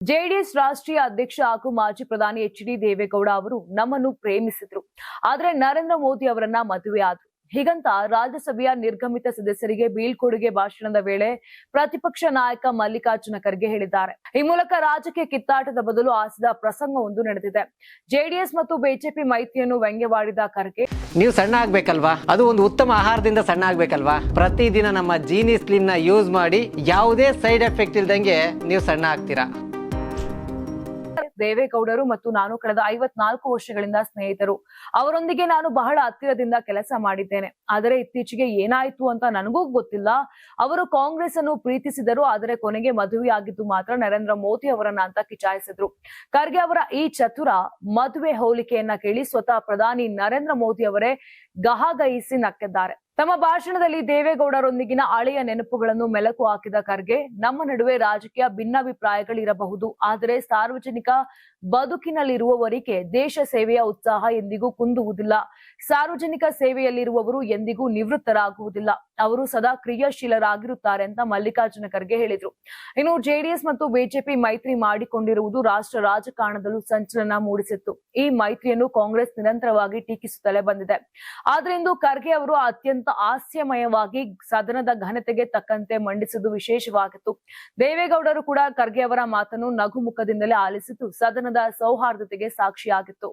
JDS ರಾಷ್ಟ್ರೀಯ ಅಧ್ಯಕ್ಷ ಹಾಗೂ ಮಾಜಿ ಪ್ರಧಾನಿ ಎಚ್.ಡಿ. ದೇವೇಗೌಡ ಅವರು ನಮ್ಮನ್ನು ಪ್ರೇಮಿಸಿದ್ರು. ಆದರೆ ನರೇಂದ್ರ ಮೋದಿ ಅವರನ್ನ ಮದುವೆ ಆದ್ರು. ಹೀಗಂತ ರಾಜ್ಯಸಭೆಯ ನಿರ್ಗಮಿತ ಸದಸ್ಯರಿಗೆ ಬೀಳ್ಕೊಡುಗೆ ಭಾಷಣದ ವೇಳೆ ಪ್ರತಿಪಕ್ಷ ನಾಯಕ ಮಲ್ಲಿಕಾರ್ಜುನ ಖರ್ಗೆ ಹೇಳಿದ್ದಾರೆ. ಈ ಮೂಲಕ ರಾಜಕೀಯ ಕಿತ್ತಾಟದ ಬದಲು ಹಾಸಿದ ಪ್ರಸಂಗವೊಂದು ನಡೆದಿದೆ. ಜೆಡಿಎಸ್ ಮತ್ತು ಬಿಜೆಪಿ ಮೈತ್ರಿಯನ್ನು ವ್ಯಂಗ್ಯವಾಡಿದ ಖರ್ಗೆ, ನೀವು ಸಣ್ಣ ಆಗ್ಬೇಕಲ್ವಾ, ಅದು ಒಂದು ಉತ್ತಮ ಆಹಾರದಿಂದ ಸಣ್ಣ ಆಗ್ಬೇಕಲ್ವಾ. ಪ್ರತಿದಿನ ನಮ್ಮ ಜೀನಿ ಸ್ಲಿಮ್ ನ ಯೂಸ್ ಮಾಡಿ ಯಾವುದೇ ಸೈಡ್ ಎಫೆಕ್ಟ್ ಇಲ್ದಂಗೆ ನೀವು ಸಣ್ಣ ಆಗ್ತೀರಾ. ದೇವೇಗೌಡರು ಮತ್ತು ನಾನು ಕಳೆದ 54 ವರ್ಷಗಳಿಂದ ಸ್ನೇಹಿತರು. ಅವರೊಂದಿಗೆ ನಾನು ಬಹಳ ಹತ್ತಿರದಿಂದ ಕೆಲಸ ಮಾಡಿದ್ದೇನೆ. ಆದರೆ ಇತ್ತೀಚೆಗೆ ಏನಾಯ್ತು ಅಂತ ನನಗೂ ಗೊತ್ತಿಲ್ಲ. ಅವರು ಕಾಂಗ್ರೆಸ್ ಅನ್ನು ಪ್ರೀತಿಸಿದರು, ಆದರೆ ಕೊನೆಗೆ ಮದುವೆಯಾಗಿದ್ದು ಮಾತ್ರ ನರೇಂದ್ರ ಮೋದಿ ಅವರನ್ನ ಅಂತ ಕಿಚಾಯಿಸಿದ್ರು. ಖರ್ಗೆ ಅವರ ಈ ಚತುರ ಮದುವೆ ಹೋಲಿಕೆಯನ್ನ ಕೇಳಿ ಸ್ವತಃ ಪ್ರಧಾನಿ ನರೇಂದ್ರ ಮೋದಿ ಅವರೇ ಗಹಗಹಿಸಿ ನಕ್ಕಿದ್ದಾರೆ. ತಮ್ಮ ಭಾಷಣದಲ್ಲಿ ದೇವೇಗೌಡರೊಂದಿಗಿನ ಹಳೆಯ ನೆನಪುಗಳನ್ನು ಮೆಲುಕು ಹಾಕಿದ ಖರ್ಗೆ, ನಮ್ಮ ನಡುವೆ ರಾಜಕೀಯ ಭಿನ್ನಾಭಿಪ್ರಾಯಗಳಿರಬಹುದು, ಆದರೆ ಸಾರ್ವಜನಿಕ ಬದುಕಿನಲ್ಲಿರುವವರಿಗೆ ದೇಶ ಸೇವೆಯ ಉತ್ಸಾಹ ಎಂದಿಗೂ ಕುಂದುವುದಿಲ್ಲ. ಸಾರ್ವಜನಿಕ ಸೇವೆಯಲ್ಲಿರುವವರು ಎಂದಿಗೂ ನಿವೃತ್ತರಾಗುವುದಿಲ್ಲ. ಅವರು ಸದಾ ಕ್ರಿಯಾಶೀಲರಾಗಿರುತ್ತಾರೆ ಅಂತ ಮಲ್ಲಿಕಾರ್ಜುನ ಖರ್ಗೆ ಹೇಳಿದ್ರು. ಇನ್ನು ಜೆಡಿಎಸ್ ಮತ್ತು ಬಿಜೆಪಿ ಮೈತ್ರಿ ಮಾಡಿಕೊಂಡಿರುವುದು ರಾಷ್ಟ್ರ ರಾಜಕಾರಣದಲ್ಲೂ ಸಂಚಲನ ಮೂಡಿಸಿತ್ತು. ಈ ಮೈತ್ರಿಯನ್ನು ಕಾಂಗ್ರೆಸ್ ನಿರಂತರವಾಗಿ ಟೀಕಿಸುತ್ತಲೇ ಬಂದಿದೆ. ಆದ್ರೆ ಇಂದು ಖರ್ಗೆ ಅವರು ಅತ್ಯಂತ ಹಾಸ್ಯಮಯವಾಗಿ ಸದನದ ಘನತೆಗೆ ತಕ್ಕಂತೆ ಮಂಡಿಸಿದ್ದು ವಿಶೇಷವಾಗಿತ್ತು. ದೇವೇಗೌಡರು ಕೂಡ ಖರ್ಗೆ ಅವರ ಮಾತನ್ನು ನಗುಮುಖದಿಂದಲೇ ಆಲಿಸಿದ್ದು ಸದನದ ಸೌಹಾರ್ದತೆಗೆ ಸಾಕ್ಷಿಯಾಗಿತ್ತು.